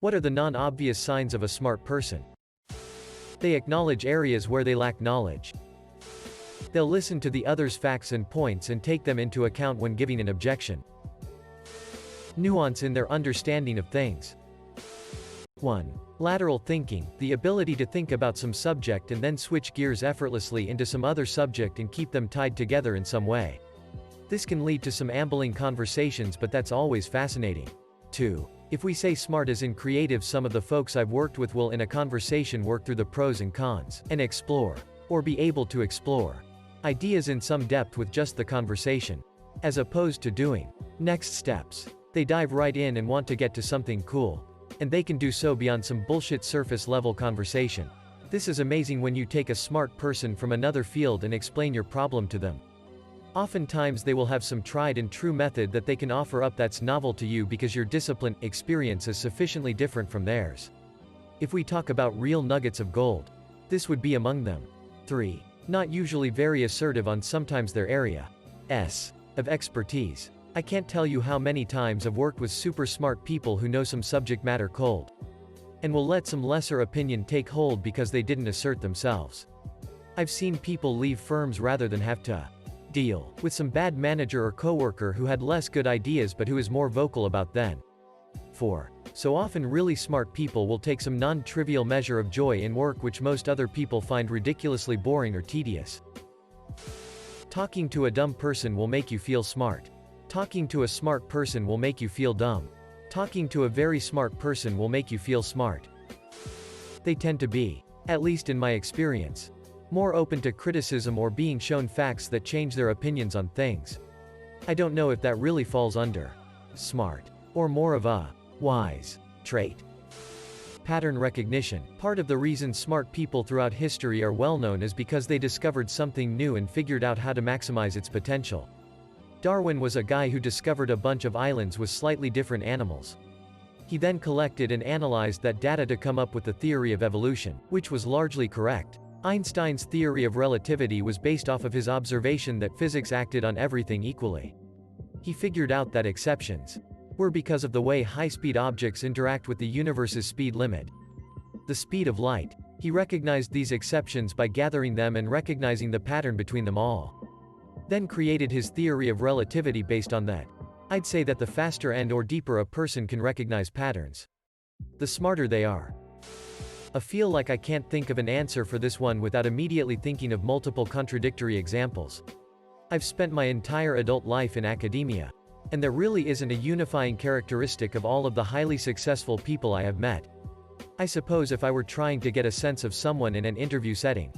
What are the non-obvious signs of a smart person? They acknowledge areas where they lack knowledge. They'll listen to the other's facts and points and take them into account when giving an objection. Nuance in their understanding of things. 1. Lateral thinking, the ability to think about some subject and then switch gears effortlessly into some other subject and keep them tied together in some way. This can lead to some ambling conversations, but that's always fascinating. 2. If we say smart as in creative, some of the folks I've worked with will in a conversation work through the pros and cons, and explore, or be able to explore, ideas in some depth with just the conversation, as opposed to doing next steps. They dive right in and want to get to something cool. And they can do so beyond some bullshit surface level conversation. This is amazing when you take a smart person from another field and explain your problem to them. Oftentimes they will have some tried and true method that they can offer up that's novel to you because your discipline, experience is sufficiently different from theirs. If we talk about real nuggets of gold, this would be among them. 3. Not usually very assertive on sometimes their area of expertise. I can't tell you how many times I've worked with super smart people who know some subject matter cold, and will let some lesser opinion take hold because they didn't assert themselves. I've seen people leave firms rather than have to deal with some bad manager or coworker who had less good ideas but who is more vocal about them. 4. So often really smart people will take some non-trivial measure of joy in work which most other people find ridiculously boring or tedious. Talking to a dumb person will make you feel smart. Talking to a smart person will make you feel dumb. Talking to a very smart person will make you feel smart. They tend to be, at least in my experience, more open to criticism or being shown facts that change their opinions on things. I don't know if that really falls under smart, or more of a wise trait. Pattern recognition. Part of the reason smart people throughout history are well known is because they discovered something new and figured out how to maximize its potential. Darwin was a guy who discovered a bunch of islands with slightly different animals. He then collected and analyzed that data to come up with the theory of evolution, which was largely correct. Einstein's theory of relativity was based off of his observation that physics acted on everything equally. He figured out that exceptions were because of the way high-speed objects interact with the universe's speed limit, the speed of light. He recognized these exceptions by gathering them and recognizing the pattern between them all. Then created his theory of relativity based on that. I'd say that the faster and or deeper a person can recognize patterns, the smarter they are. I feel like I can't think of an answer for this one without immediately thinking of multiple contradictory examples. I've spent my entire adult life in academia, and there really isn't a unifying characteristic of all of the highly successful people I have met. I suppose if I were trying to get a sense of someone in an interview setting,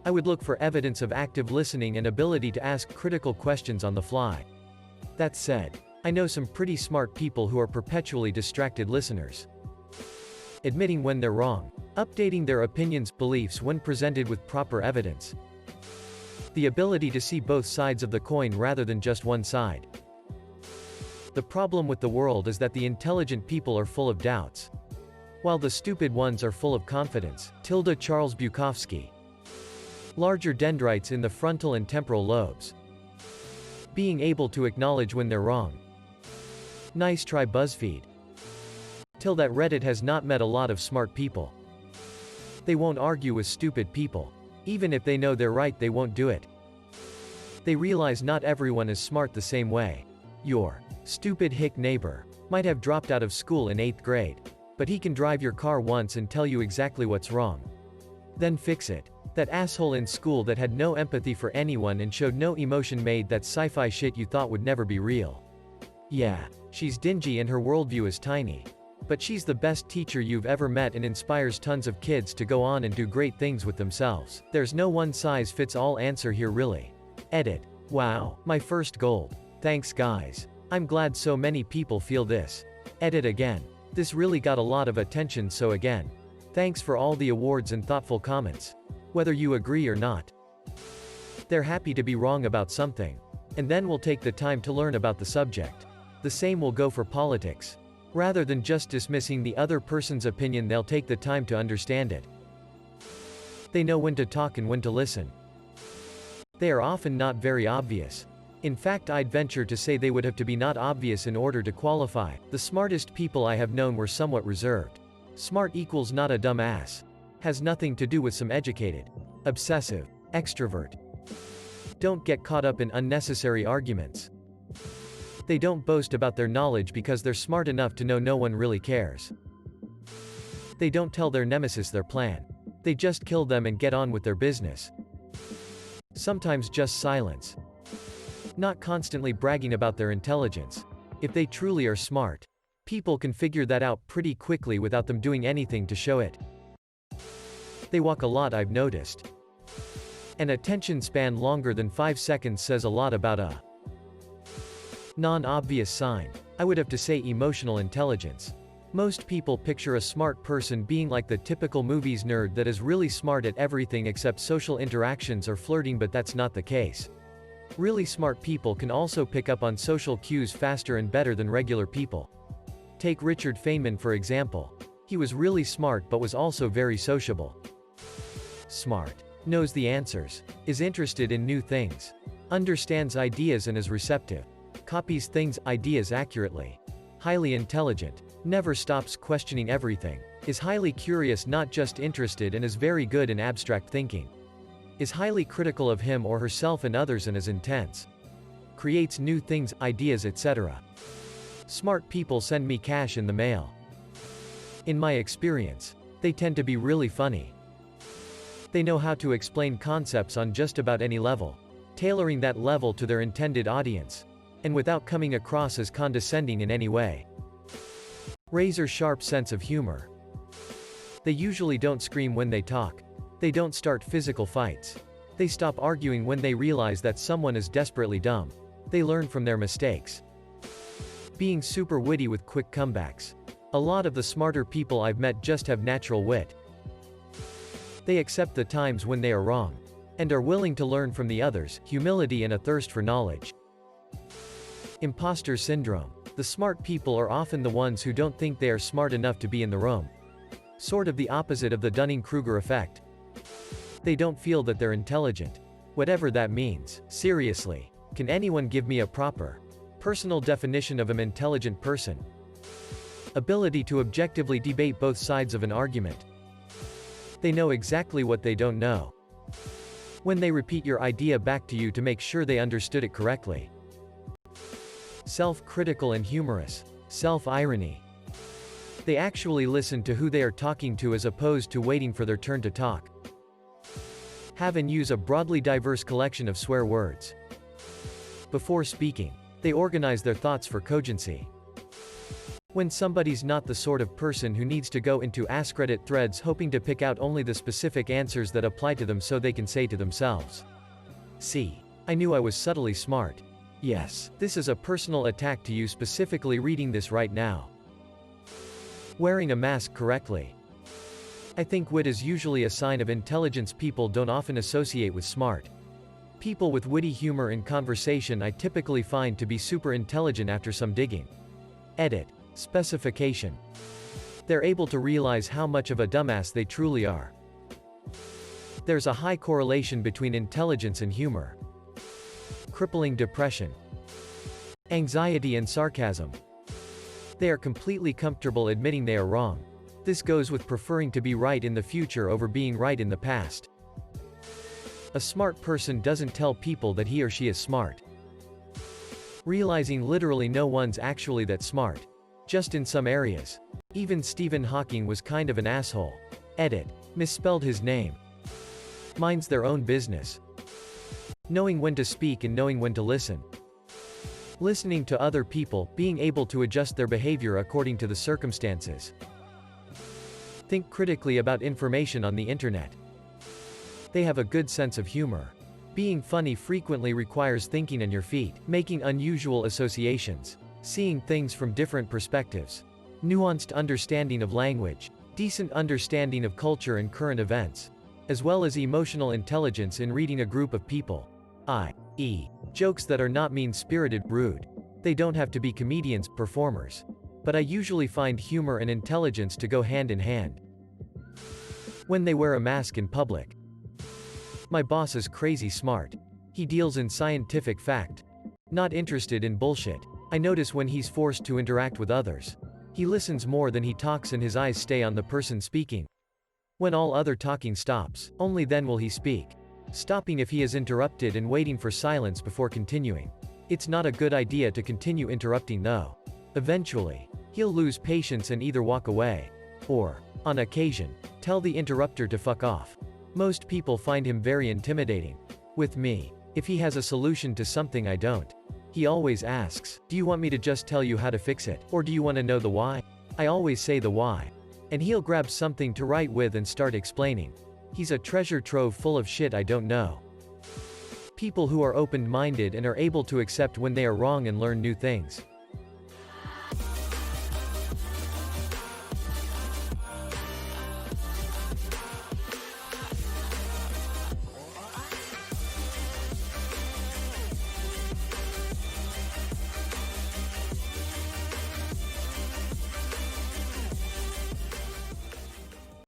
I would look for evidence of active listening and ability to ask critical questions on the fly. That said, I know some pretty smart people who are perpetually distracted listeners. Admitting when they're wrong. Updating their opinions, beliefs when presented with proper evidence. The ability to see both sides of the coin rather than just one side. The problem with the world is that the intelligent people are full of doubts, while the stupid ones are full of confidence. Charles Bukowski. Larger dendrites in the frontal and temporal lobes. Being able to acknowledge when they're wrong. Nice try, BuzzFeed. That Reddit has not met a lot of smart people. They won't argue with stupid people. Even if they know they're right, they won't do it. They realize not everyone is smart the same way. Your stupid hick neighbor might have dropped out of school in 8th grade, but he can drive your car once and tell you exactly what's wrong. Then fix it. That asshole in school that had no empathy for anyone and showed no emotion made that sci-fi shit you thought would never be real. Yeah, she's dingy and her worldview is tiny. But she's the best teacher you've ever met and inspires tons of kids to go on and do great things with themselves. There's no one-size-fits-all answer here really. Edit. Wow, my first gold. Thanks guys. I'm glad so many people feel this. Edit again. This really got a lot of attention, so again, thanks for all the awards and thoughtful comments. Whether you agree or not, they're happy to be wrong about something, and then will take the time to learn about the subject. The same will go for politics. Rather than just dismissing the other person's opinion, they'll take the time to understand it. They know when to talk and when to listen. They are often not very obvious. In fact, I'd venture to say they would have to be not obvious in order to qualify. The smartest people I have known were somewhat reserved. Smart equals not a dumb ass. Has nothing to do with some educated, obsessive, extrovert. Don't get caught up in unnecessary arguments. They don't boast about their knowledge because they're smart enough to know no one really cares. They don't tell their nemesis their plan. They just kill them and get on with their business. Sometimes just silence. Not constantly bragging about their intelligence. If they truly are smart, people can figure that out pretty quickly without them doing anything to show it. They walk a lot, I've noticed. An attention span longer than 5 seconds says a lot about a non-obvious sign. I would have to say emotional intelligence. Most people picture a smart person being like the typical movies nerd that is really smart at everything except social interactions or flirting, but that's not the case. Really smart people can also pick up on social cues faster and better than regular people. Take Richard Feynman for example. He was really smart but was also very sociable. Smart. Knows the answers. Is interested in new things. Understands ideas and is receptive. Copies things, ideas accurately. Highly intelligent. Never stops questioning everything. Is highly curious, not just interested, and is very good in abstract thinking. Is highly critical of him or herself and others and is intense. Creates new things, ideas, etc. Smart people send me cash in the mail. In my experience, they tend to be really funny. They know how to explain concepts on just about any level, tailoring that level to their intended audience, and without coming across as condescending in any way. Razor-sharp sense of humor. They usually don't scream when they talk. They don't start physical fights. They stop arguing when they realize that someone is desperately dumb. They learn from their mistakes. Being super witty with quick comebacks. A lot of the smarter people I've met just have natural wit. They accept the times when they are wrong, and are willing to learn from the others, humility and a thirst for knowledge. Imposter syndrome. The smart people are often the ones who don't think they are smart enough to be in the room. Sort of the opposite of the Dunning-Kruger effect. They don't feel that they're intelligent. Whatever that means. Seriously. Can anyone give me a proper, personal definition of an intelligent person? Ability to objectively debate both sides of an argument. They know exactly what they don't know. When they repeat your idea back to you to make sure they understood it correctly. Self-critical and humorous. Self-irony. They actually listen to who they are talking to as opposed to waiting for their turn to talk. Have and use a broadly diverse collection of swear words. Before speaking, they organize their thoughts for cogency. When somebody's not the sort of person who needs to go into AskReddit threads hoping to pick out only the specific answers that apply to them so they can say to themselves, "See, I knew I was subtly smart. Yes, this is a personal attack to you specifically reading this right now." Wearing a mask correctly. I think wit is usually a sign of intelligence people don't often associate with smart. People with witty humor in conversation I typically find to be super intelligent after some digging. Edit. Specification. They're able to realize how much of a dumbass they truly are. There's a high correlation between intelligence and humor. Crippling depression. Anxiety and sarcasm. They are completely comfortable admitting they are wrong. This goes with preferring to be right in the future over being right in the past. A smart person doesn't tell people that he or she is smart. Realizing literally no one's actually that smart. Just in some areas. Even Stephen Hawking was kind of an asshole. Edit. Misspelled his name. Minds their own business. Knowing when to speak and knowing when to listen. Listening to other people, being able to adjust their behavior according to the circumstances. Think critically about information on the internet. They have a good sense of humor. Being funny frequently requires thinking on your feet, making unusual associations, seeing things from different perspectives, nuanced understanding of language, decent understanding of culture and current events, as well as emotional intelligence in reading a group of people, i.e., jokes that are not mean-spirited, rude. They don't have to be comedians, performers. But I usually find humor and intelligence to go hand in hand. When they wear a mask in public. My boss is crazy smart. He deals in scientific fact. Not interested in bullshit. I notice when he's forced to interact with others. He listens more than he talks and his eyes stay on the person speaking. When all other talking stops, only then will he speak. Stopping if he is interrupted and waiting for silence before continuing. It's not a good idea to continue interrupting though. Eventually, he'll lose patience and either walk away, or, on occasion, tell the interrupter to fuck off. Most people find him very intimidating. With me, if he has a solution to something I don't, he always asks, "Do you want me to just tell you how to fix it, or do you want to know the why?" I always say the why. And he'll grab something to write with and start explaining. He's a treasure trove full of shit I don't know. People who are open-minded and are able to accept when they are wrong and learn new things.